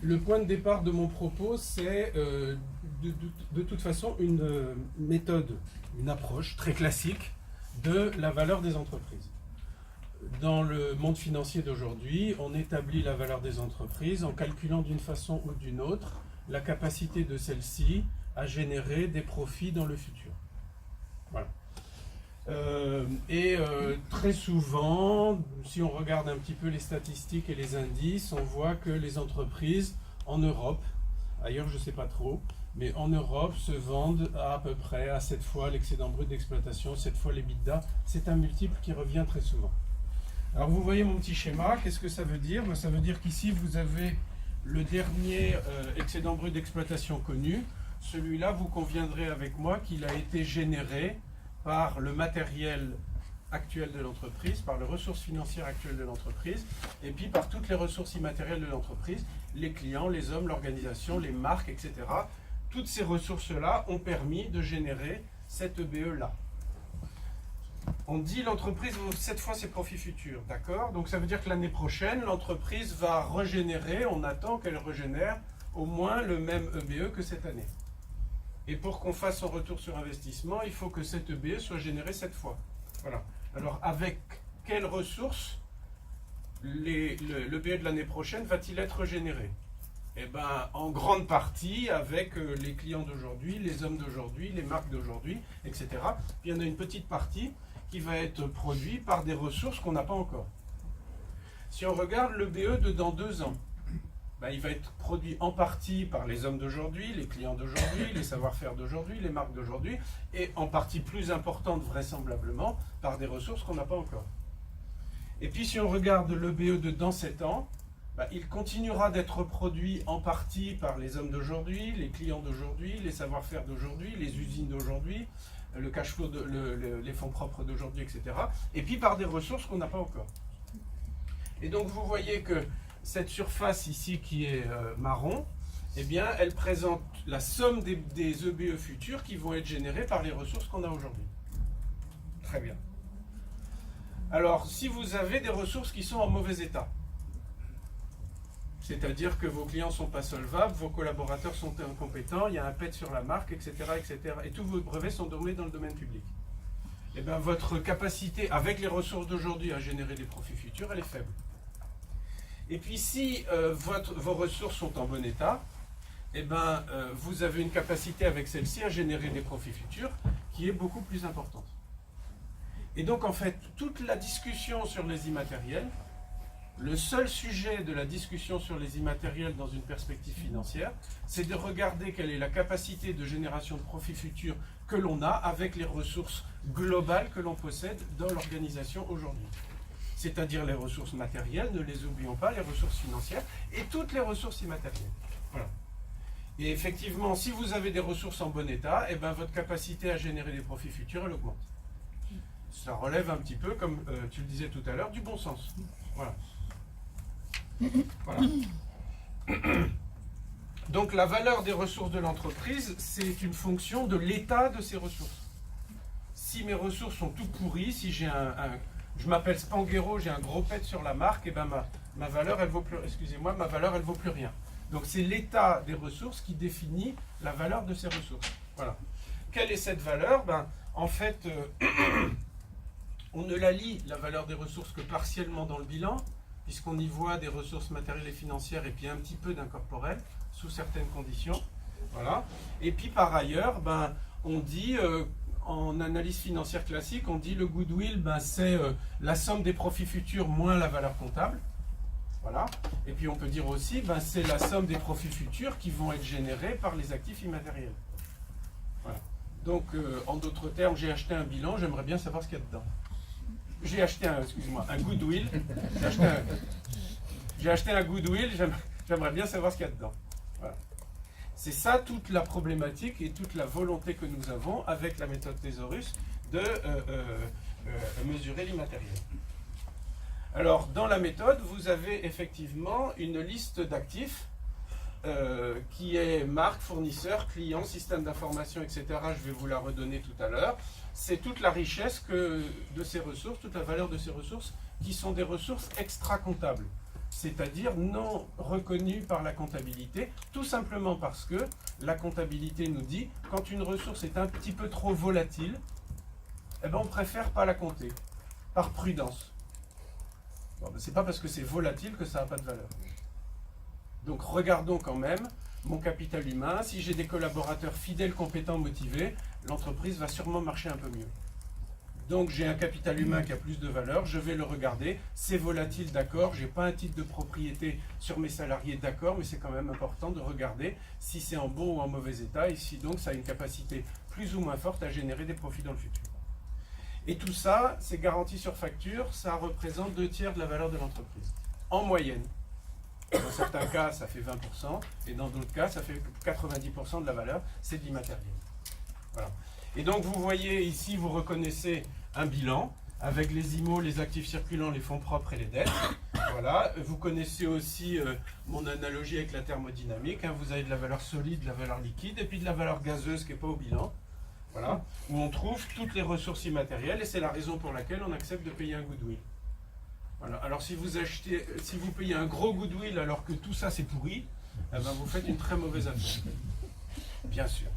Le point de départ de mon propos, c'est de toute façon une méthode, une approche très classique de la valeur des entreprises. Dans le monde financier d'aujourd'hui, on établit la valeur des entreprises en calculant d'une façon ou d'une autre la capacité de celles-ci à générer des profits dans le futur. Voilà. Très souvent, si on regarde un petit peu les statistiques et les indices, on voit que les entreprises en Europe, ailleurs je ne sais pas trop, mais en Europe se vendent à peu près à 7 fois l'excédent brut d'exploitation, 7 fois l'EBITDA. C'est un multiple qui revient très souvent. Alors vous voyez mon petit schéma, qu'est-ce que ça veut dire? Ça veut dire qu'ici vous avez le dernier excédent brut d'exploitation connu. Celui-là, vous conviendrez avec moi qu'il a été généré par le matériel actuel de l'entreprise, par les ressources financières actuelles de l'entreprise, et puis par toutes les ressources immatérielles de l'entreprise, les clients, les hommes, l'organisation, les marques, etc. Toutes ces ressources-là ont permis de générer cette EBE-là. On dit l'entreprise vaut 7 fois ses profits futurs, d'accord? Donc ça veut dire que l'année prochaine, l'entreprise va régénérer, on attend qu'elle régénère au moins le même EBE que cette année. Et pour qu'on fasse son retour sur investissement, il faut que cette EBE soit générée 7 fois. Voilà. Alors avec quelles ressources l'EBE de l'année prochaine va-t-il être généré? Eh bien, en grande partie avec les clients d'aujourd'hui, les hommes d'aujourd'hui, les marques d'aujourd'hui, etc. Puis il y en a une petite partie qui va être produite par des ressources qu'on n'a pas encore. Si on regarde l'EBE de dans 2 ans, ben, il va être produit en partie par les hommes d'aujourd'hui, les clients d'aujourd'hui, les savoir-faire d'aujourd'hui, les marques d'aujourd'hui, et en partie plus importante vraisemblablement par des ressources qu'on n'a pas encore. Et puis si on regarde l'EBE de dans 7 ans, ben, il continuera d'être produit en partie par les hommes d'aujourd'hui, les clients d'aujourd'hui, les savoir-faire d'aujourd'hui, les usines d'aujourd'hui, le cash flow, les fonds propres d'aujourd'hui, etc. Et puis par des ressources qu'on n'a pas encore. Et donc vous voyez que cette surface ici qui est marron, eh bien, elle présente la somme des EBE futurs qui vont être générés par les ressources qu'on a aujourd'hui. Très bien. Alors, si vous avez des ressources qui sont en mauvais état, c'est-à-dire que vos clients ne sont pas solvables, vos collaborateurs sont incompétents, il y a un pet sur la marque, etc., etc., et tous vos brevets sont donnés dans le domaine public, eh bien, votre capacité, avec les ressources d'aujourd'hui, à générer des profits futurs, elle est faible. Et puis si vos ressources sont en bon état, eh ben, vous avez une capacité avec celle-ci à générer des profits futurs qui est beaucoup plus importante. Et donc en fait, toute la discussion sur les immatériels, le seul sujet de la discussion sur les immatériels dans une perspective financière, c'est de regarder quelle est la capacité de génération de profits futurs que l'on a avec les ressources globales que l'on possède dans l'organisation aujourd'hui. C'est-à-dire les ressources matérielles, ne les oublions pas, les ressources financières et toutes les ressources immatérielles. Voilà. Et effectivement, si vous avez des ressources en bon état, eh ben, votre capacité à générer des profits futurs, elle augmente. Ça relève un petit peu, comme tu le disais tout à l'heure, du bon sens. Voilà. Voilà. Donc la valeur des ressources de l'entreprise, c'est une fonction de l'état de ces ressources. Si mes ressources sont tout pourries, si j'ai je m'appelle Spanghero, j'ai un gros pet sur la marque, et ben ma valeur, elle vaut plus, excusez-moi, ma valeur, elle vaut plus rien. Donc c'est l'état des ressources qui définit la valeur de ces ressources. Voilà. Quelle est cette valeur? Ben, en fait, on ne la lit, la valeur des ressources, que partiellement dans le bilan, puisqu'on y voit des ressources matérielles et financières et puis un petit peu d'incorporel, sous certaines conditions. Voilà. Et puis par ailleurs, ben, on dit... en analyse financière classique, on dit le goodwill, ben, c'est la somme des profits futurs moins la valeur comptable. Voilà. Et puis on peut dire aussi, ben, c'est la somme des profits futurs qui vont être générés par les actifs immatériels. Voilà. Donc, en d'autres termes, j'ai acheté un bilan, j'aimerais bien savoir ce qu'il y a dedans. J'ai acheté un goodwill. J'ai acheté un goodwill, j'aimerais bien savoir ce qu'il y a dedans. Voilà. C'est ça toute la problématique et toute la volonté que nous avons avec la méthode Thesaurus de mesurer l'immatériel. Alors, dans la méthode, vous avez effectivement une liste d'actifs qui est marque, fournisseur, client, système d'information, etc. Je vais vous la redonner tout à l'heure. C'est toute la richesse de ces ressources, toute la valeur de ces ressources qui sont des ressources extra-comptables. c'est-à-dire non reconnu par la comptabilité, tout simplement parce que la comptabilité nous dit quand une ressource est un petit peu trop volatile, eh ben on préfère pas la compter, par prudence. Bon, ben c'est pas parce que c'est volatile que ça n'a pas de valeur. Donc regardons quand même mon capital humain. Si j'ai des collaborateurs fidèles, compétents, motivés, l'entreprise va sûrement marcher un peu mieux. Donc j'ai un capital humain qui a plus de valeur, je vais le regarder, c'est volatile, d'accord, j'ai pas un titre de propriété sur mes salariés, d'accord, mais c'est quand même important de regarder si c'est en bon ou en mauvais état, et si donc ça a une capacité plus ou moins forte à générer des profits dans le futur. Et tout ça, c'est garanti sur facture, ça représente 2/3 de la valeur de l'entreprise, en moyenne. Dans certains cas, ça fait 20%, et dans d'autres cas, ça fait 90% de la valeur, c'est de l'immatériel. Voilà. Et donc vous voyez ici, vous reconnaissez un bilan avec les IMO, les actifs circulants, les fonds propres et les dettes. Voilà. Vous connaissez aussi mon analogie avec la thermodynamique. Hein. Vous avez de la valeur solide, de la valeur liquide et puis de la valeur gazeuse qui n'est pas au bilan. Voilà. Où on trouve toutes les ressources immatérielles et c'est la raison pour laquelle on accepte de payer un goodwill. Voilà. Alors si vous payez un gros goodwill alors que tout ça c'est pourri, eh ben, vous faites une très mauvaise affaire. Bien sûr.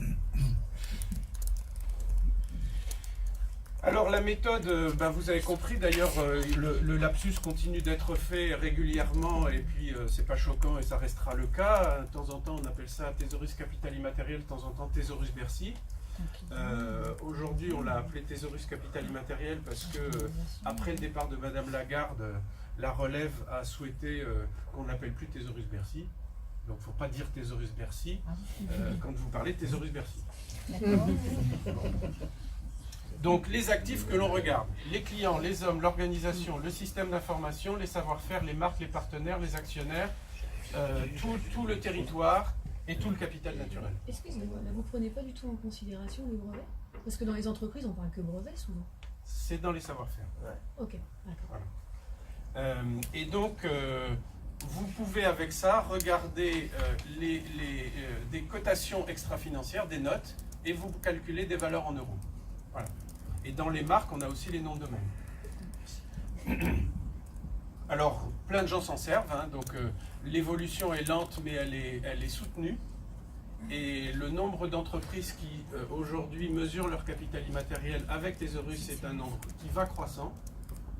Alors la méthode, vous avez compris, d'ailleurs le lapsus continue d'être fait régulièrement et puis c'est pas choquant et ça restera le cas. De temps en temps on appelle ça thésaurus capital immatériel, de temps en temps thésaurus Bercy. Aujourd'hui on l'a appelé thésaurus capital immatériel parce que après le départ de Madame Lagarde, la relève a souhaité qu'on n'appelle plus thésaurus Bercy. Donc il ne faut pas dire thésaurus Bercy quand vous parlez de thésaurus Bercy. Donc les actifs que l'on regarde, les clients, les hommes, l'organisation, le système d'information, les savoir-faire, les marques, les partenaires, les actionnaires, tout le territoire et tout le capital naturel. Excusez-moi, là vous ne prenez pas du tout en considération les brevets? Parce que dans les entreprises on parle que brevets souvent. C'est dans les savoir-faire. Ouais. Ok, d'accord. Voilà. Et donc vous pouvez avec ça regarder des cotations extra-financières, des notes, et vous calculez des valeurs en euros. Voilà. Et dans les marques, on a aussi les noms de domaine. Alors, plein de gens s'en servent, hein, donc l'évolution est lente, mais elle est soutenue. Et le nombre d'entreprises qui, aujourd'hui, mesurent leur capital immatériel avec Thésaurus, c'est un nombre qui va croissant.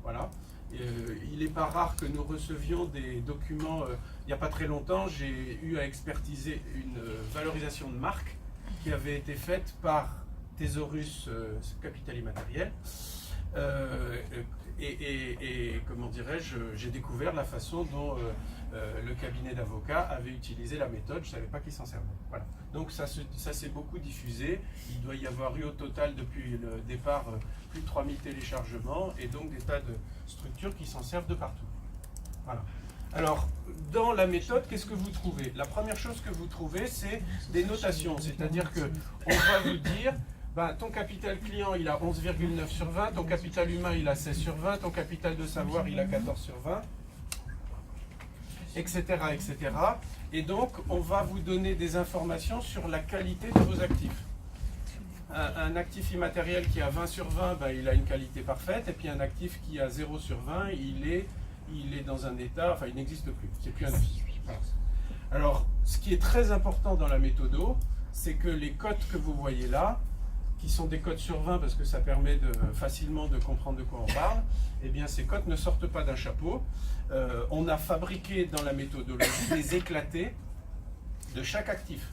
Voilà. Il n'est pas rare que nous recevions des documents. Il n'y a pas très longtemps, j'ai eu à expertiser une valorisation de marque qui avait été faite par Thésaurus capital immatériel et comment dirais-je, j'ai découvert la façon dont le cabinet d'avocats avait utilisé la méthode, je ne savais pas qu'ils s'en servaient. Voilà. Donc ça s'est beaucoup diffusé, il doit y avoir eu au total depuis le départ plus de 3000 téléchargements et donc des tas de structures qui s'en servent de partout. Voilà. Alors, dans la méthode, qu'est-ce que vous trouvez? La première chose que vous trouvez, c'est des notations, c'est-à-dire qu'on va vous dire ton capital client, il a 11,9 sur 20, ton capital humain, il a 16 sur 20, ton capital de savoir, il a 14 sur 20, etc., etc. Et donc, on va vous donner des informations sur la qualité de vos actifs. Un actif immatériel qui a 20 sur 20, il a une qualité parfaite, et puis un actif qui a 0 sur 20, il est dans un état, enfin, il n'existe plus, c'est plus un actif. Voilà. Alors, ce qui est très important dans la méthodo, c'est que les cotes que vous voyez là, qui sont des cotes sur 20 parce que ça permet facilement de comprendre de quoi on parle, eh bien ces cotes ne sortent pas d'un chapeau. On a fabriqué dans la méthodologie des éclatés de chaque actif.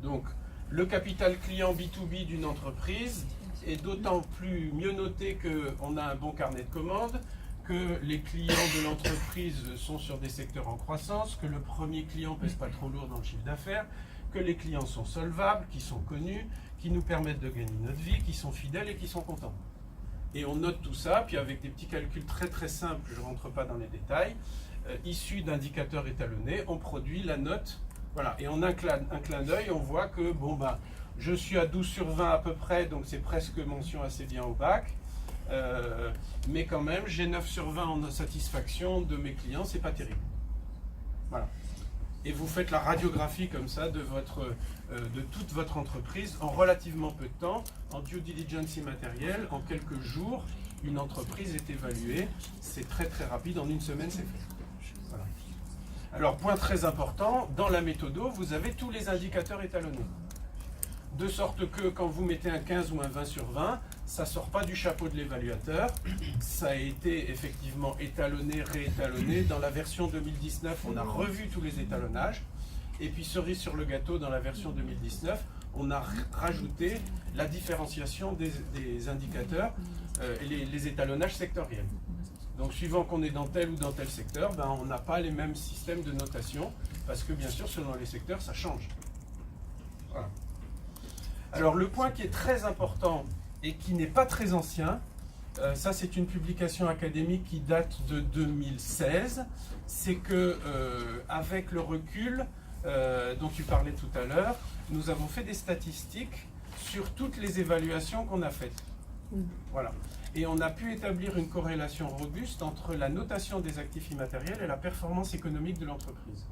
Donc le capital client B2B d'une entreprise est d'autant plus mieux noté qu'on a un bon carnet de commandes, que les clients de l'entreprise sont sur des secteurs en croissance, que le premier client pèse pas trop lourd dans le chiffre d'affaires, que les clients sont solvables, qui sont connus, qui nous permettent de gagner notre vie, qui sont fidèles et qui sont contents. Et on note tout ça, puis avec des petits calculs très très simples, je ne rentre pas dans les détails, issus d'indicateurs étalonnés, on produit la note. Voilà. Et en un clin d'œil, on voit que je suis à 12 sur 20 à peu près, donc c'est presque mention assez bien au bac. Mais quand même, j'ai 9 sur 20 en satisfaction de mes clients, c'est pas terrible. Voilà. Et vous faites la radiographie comme ça de toute votre entreprise en relativement peu de temps, en due diligence immatérielle, en quelques jours, une entreprise est évaluée, c'est très très rapide, en une semaine c'est fait. Voilà. Alors, point très important, dans la méthodo, vous avez tous les indicateurs étalonnés. De sorte que quand vous mettez un 15 ou un 20 sur 20, ça ne sort pas du chapeau de l'évaluateur. Ça a été effectivement étalonné, réétalonné. Dans la version 2019, on a revu tous les étalonnages. Et puis, cerise sur le gâteau, dans la version 2019, on a rajouté la différenciation des indicateurs et les étalonnages sectoriels. Donc, suivant qu'on est dans tel ou dans tel secteur, ben, on n'a pas les mêmes systèmes de notation, parce que bien sûr, selon les secteurs, ça change. Voilà. Alors, le point qui est très important et qui n'est pas très ancien, ça c'est une publication académique qui date de 2016, c'est que avec le recul dont tu parlais tout à l'heure, nous avons fait des statistiques sur toutes les évaluations qu'on a faites. Voilà. Et on a pu établir une corrélation robuste entre la notation des actifs immatériels et la performance économique de l'entreprise.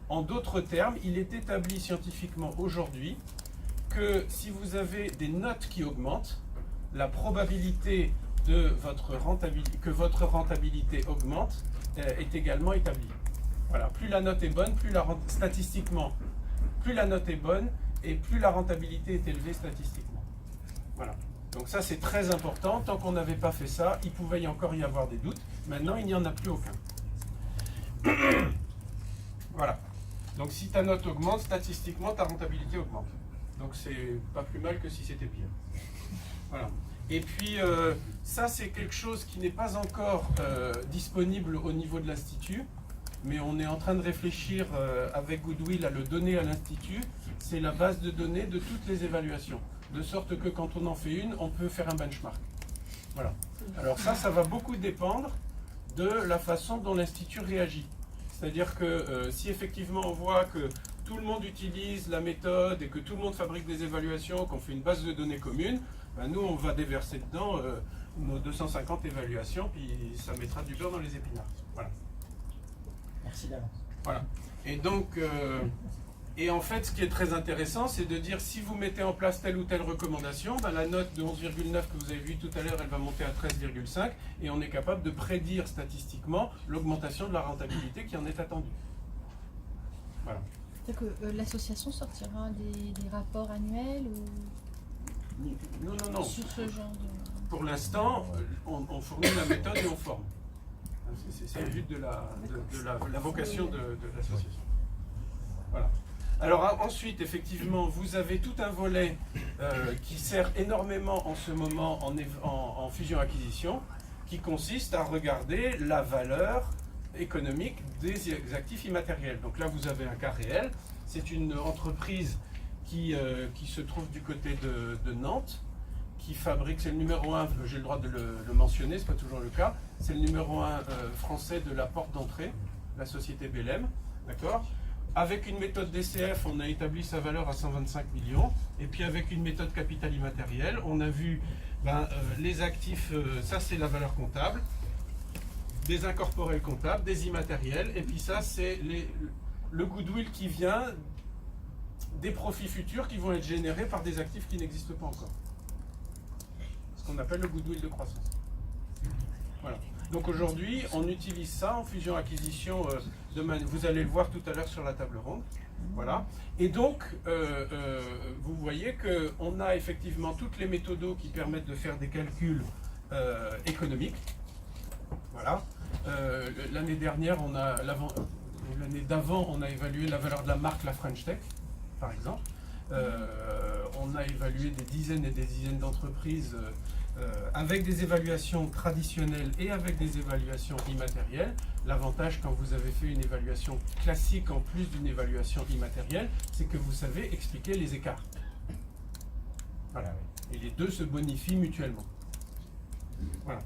En d'autres termes, il est établi scientifiquement aujourd'hui que si vous avez des notes qui augmentent, la probabilité de que votre rentabilité augmente est également établie. Voilà. Plus la note est bonne, statistiquement, plus la note est bonne et plus la rentabilité est élevée statistiquement. Voilà. Donc ça c'est très important. Tant qu'on n'avait pas fait ça, il pouvait encore y avoir des doutes. Maintenant, il n'y en a plus aucun. Voilà. Donc si ta note augmente, statistiquement, ta rentabilité augmente. Donc c'est pas plus mal que si c'était pire. Voilà. Et puis ça c'est quelque chose qui n'est pas encore disponible au niveau de l'Institut, mais on est en train de réfléchir avec Goodwill à le donner à l'Institut. C'est la base de données de toutes les évaluations, de sorte que quand on en fait une, on peut faire un benchmark. Voilà. Alors ça va beaucoup dépendre de la façon dont l'Institut réagit. C'est-à-dire que si effectivement on voit que tout le monde utilise la méthode et que tout le monde fabrique des évaluations, qu'on fait une base de données commune, ben nous on va déverser dedans nos 250 évaluations, puis ça mettra du beurre dans les épinards. Voilà. Merci d'avance. Voilà. Et donc, et en fait, ce qui est très intéressant, c'est de dire si vous mettez en place telle ou telle recommandation, ben la note de 11,9 que vous avez vue tout à l'heure, elle va monter à 13,5 et on est capable de prédire statistiquement l'augmentation de la rentabilité qui en est attendue. Voilà. C'est que l'association sortira des rapports annuels ou Non. sur ce genre de... Pour l'instant, on fournit la méthode et on forme. C'est le but de la vocation de l'association. Voilà. Alors ensuite, effectivement, vous avez tout un volet qui sert énormément en ce moment en fusion-acquisition, qui consiste à regarder la valeur économique des actifs immatériels. Donc là, vous avez un cas réel. C'est une entreprise qui se trouve du côté de Nantes, qui fabrique, c'est le numéro 1, j'ai le droit de le mentionner, ce n'est pas toujours le cas, c'est le numéro 1 français de la porte d'entrée, la société Belém, d'accord ? Avec une méthode DCF, on a établi sa valeur à 125 millions, et puis avec une méthode capital immatériel, on a vu les actifs, ça c'est la valeur comptable, des incorporels comptables, des immatériels, et puis ça c'est le goodwill qui vient des profits futurs qui vont être générés par des actifs qui n'existent pas encore. Ce qu'on appelle le goodwill de croissance. Voilà. Donc aujourd'hui, on utilise ça en fusion-acquisition, vous allez le voir tout à l'heure sur la table ronde. Voilà. Et donc, vous voyez qu'on a effectivement toutes les méthodos qui permettent de faire des calculs économiques. Voilà. L'année dernière, l'année d'avant, on a évalué la valeur de la marque La French Tech, par exemple. On a évalué des dizaines et des dizaines d'entreprises avec des évaluations traditionnelles et avec des évaluations immatérielles. L'avantage quand vous avez fait une évaluation classique en plus d'une évaluation immatérielle, c'est que vous savez expliquer les écarts. Voilà. Et les deux se bonifient mutuellement. Voilà.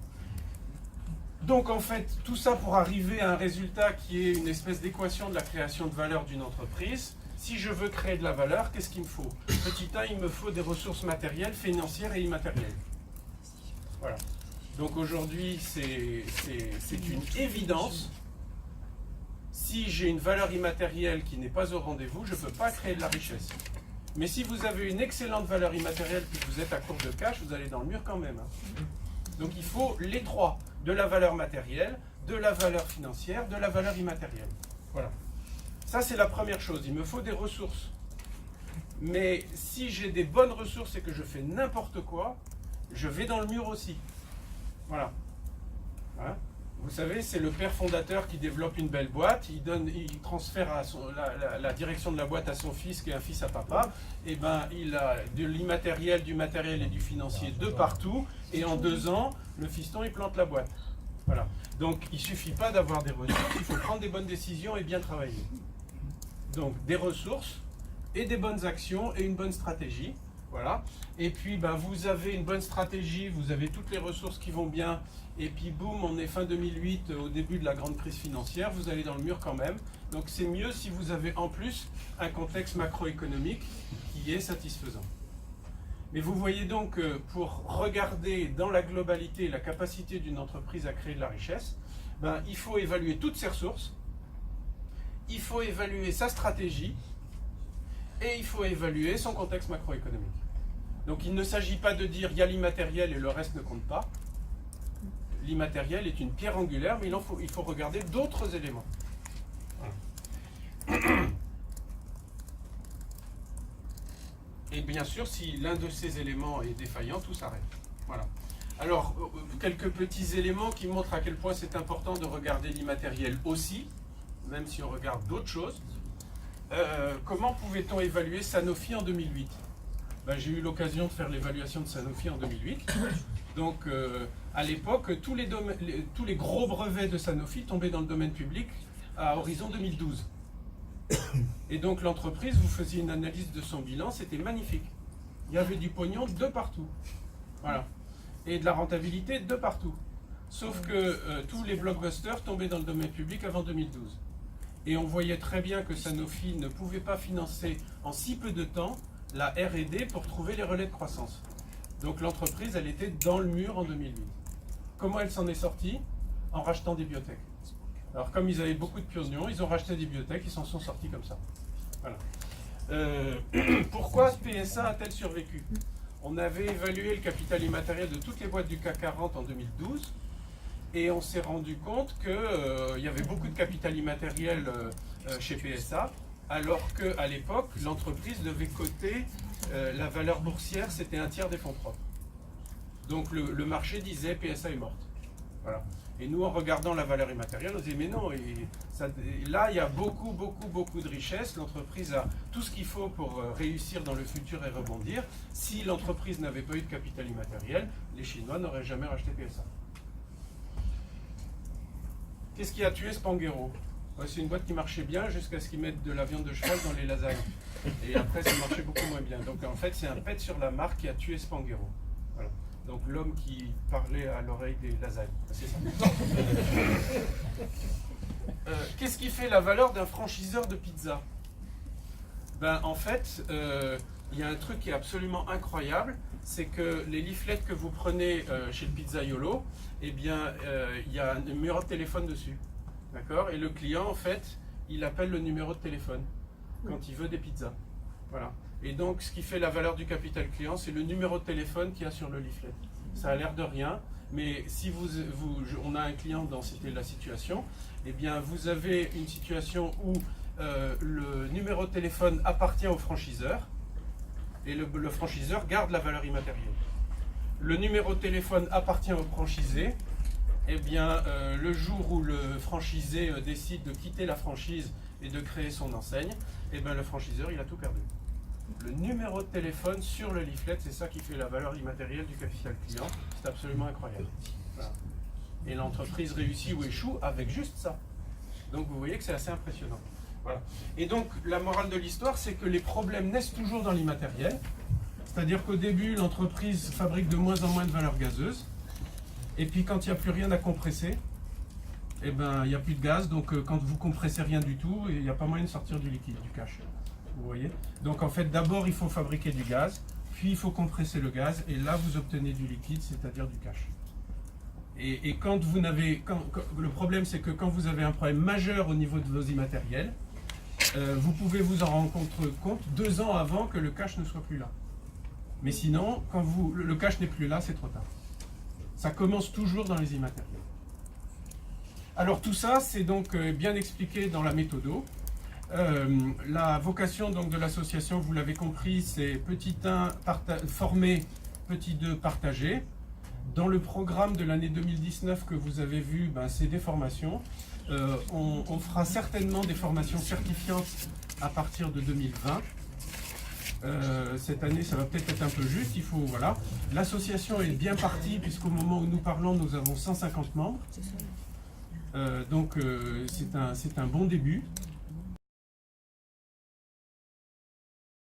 Donc en fait, tout ça pour arriver à un résultat qui est une espèce d'équation de la création de valeur d'une entreprise. Si je veux créer de la valeur, qu'est-ce qu'il me faut? Petit 1, il me faut des ressources matérielles, financières et immatérielles. Voilà. Donc aujourd'hui, c'est une évidence. Si j'ai une valeur immatérielle qui n'est pas au rendez-vous, je ne peux pas créer de la richesse. Mais si vous avez une excellente valeur immatérielle et que vous êtes à court de cash, vous allez dans le mur quand même. Donc il faut les trois, de la valeur matérielle, de la valeur financière, de la valeur immatérielle. Voilà. Ça, c'est la première chose. Il me faut des ressources. Mais si j'ai des bonnes ressources et que je fais n'importe quoi, je vais dans le mur aussi. Voilà. Hein? Vous savez, c'est le père fondateur qui développe une belle boîte, il transfère la direction de la boîte à son fils, qui est un fils à papa, et ben il a de l'immatériel, du matériel et du financier de partout, et en 2 ans, le fiston il plante la boîte. Voilà. Donc il ne suffit pas d'avoir des ressources, il faut prendre des bonnes décisions et bien travailler. Donc des ressources et des bonnes actions et une bonne stratégie. Voilà. Et puis ben, vous avez une bonne stratégie, vous avez toutes les ressources qui vont bien, et puis boum, on est fin 2008, au début de la grande crise financière, vous allez dans le mur quand même. Donc c'est mieux si vous avez en plus un contexte macroéconomique qui est satisfaisant. Mais vous voyez donc que pour regarder dans la globalité la capacité d'une entreprise à créer de la richesse, ben, il faut évaluer toutes ses ressources, il faut évaluer sa stratégie, et il faut évaluer son contexte macroéconomique. Donc il ne s'agit pas de dire il y a l'immatériel et le reste ne compte pas. L'immatériel est une pierre angulaire, mais il faut regarder d'autres éléments. Voilà. Et bien sûr, si l'un de ces éléments est défaillant, tout s'arrête. Voilà. Alors, quelques petits éléments qui montrent à quel point c'est important de regarder l'immatériel aussi, même si on regarde d'autres choses. Comment pouvait-on évaluer Sanofi en 2008 ? Ben, j'ai eu l'occasion de faire l'évaluation de Sanofi en 2008. Donc, à l'époque, tous les gros brevets de Sanofi tombaient dans le domaine public à horizon 2012. Et donc, l'entreprise, vous faisiez une analyse de son bilan, c'était magnifique. Il y avait du pognon de partout. Voilà. Et de la rentabilité de partout. Sauf que tous les blockbusters tombaient dans le domaine public avant 2012. Et on voyait très bien que Sanofi ne pouvait pas financer en si peu de temps la R&D pour trouver les relais de croissance. Donc l'entreprise, elle était dans le mur en 2008. Comment elle s'en est sortie ? En rachetant des biotech. Alors comme ils avaient beaucoup de pognon, ils ont racheté des biotech, ils s'en sont sortis comme ça. Voilà. Pourquoi PSA a-t-elle survécu ? On avait évalué le capital immatériel de toutes les boîtes du CAC 40 en 2012. Et on s'est rendu compte qu'il y avait beaucoup de capital immatériel chez PSA, alors qu'à l'époque, l'entreprise devait coter la valeur boursière, c'était 1/3 des fonds propres. Donc le marché disait PSA est morte. Voilà. Et nous, en regardant la valeur immatérielle, on disait mais non, là il y a beaucoup de richesses, l'entreprise a tout ce qu'il faut pour réussir dans le futur et rebondir. Si l'entreprise n'avait pas eu de capital immatériel, les Chinois n'auraient jamais racheté PSA. Qu'est-ce qui a tué Spanghero ? C'est une boîte qui marchait bien jusqu'à ce qu'ils mettent de la viande de cheval dans les lasagnes. Et après, ça marchait beaucoup moins bien. Donc en fait, c'est un pet sur la marque qui a tué Spanghero. Voilà. Donc l'homme qui parlait à l'oreille des lasagnes. C'est ça. Qu'est-ce qui fait la valeur d'un franchiseur de pizza ? Ben, en fait, il y a un truc qui est absolument incroyable, c'est que les leaflets que vous prenez chez le Pizzaiolo, eh bien, il y a un numéro de téléphone dessus. D'accord ? Et le client, en fait, il appelle le numéro de téléphone quand il veut des pizzas. Voilà. Et donc, ce qui fait la valeur du capital client, c'est le numéro de téléphone qu'il y a sur le leaflet. Ça a l'air de rien, mais si on a un client dans la situation, eh bien, vous avez une situation où le numéro de téléphone appartient au franchiseur et le franchiseur garde la valeur immatérielle. Le numéro de téléphone appartient au franchisé. Eh bien, le jour où le franchisé décide de quitter la franchise et de créer son enseigne, eh bien, le franchiseur, il a tout perdu. Le numéro de téléphone sur le leaflet, c'est ça qui fait la valeur immatérielle du capital client. C'est absolument incroyable. Voilà. Et l'entreprise réussit ou échoue avec juste ça. Donc, vous voyez que c'est assez impressionnant. Voilà. Et donc, la morale de l'histoire, c'est que les problèmes naissent toujours dans l'immatériel. C'est-à-dire qu'au début, l'entreprise fabrique de moins en moins de valeur gazeuse. Et puis quand il n'y a plus rien à compresser, eh ben, il n'y a plus de gaz. Donc quand vous compressez rien du tout, il n'y a pas moyen de sortir du liquide, du cash. Vous voyez ? Donc en fait, d'abord il faut fabriquer du gaz, puis il faut compresser le gaz, et là vous obtenez du liquide, c'est-à-dire du cash. Et quand vous n'avez, le problème c'est que quand vous avez un problème majeur au niveau de vos immatériels, vous pouvez vous en rendre compte 2 ans avant que le cash ne soit plus là. Mais sinon, quand le cash n'est plus là, c'est trop tard. Ça commence toujours dans les immatériels. Alors tout ça, c'est donc bien expliqué dans la méthodo. La vocation donc de l'association, vous l'avez compris, c'est petit 1 former, petit 2 partager. Dans le programme de l'année 2019 que vous avez vu, c'est des formations. On fera certainement des formations certifiantes à partir de 2020. Cette année, ça va peut-être être un peu juste. Voilà. L'association est bien partie puisqu'au moment où nous parlons, nous avons 150 membres. Donc c'est un bon début.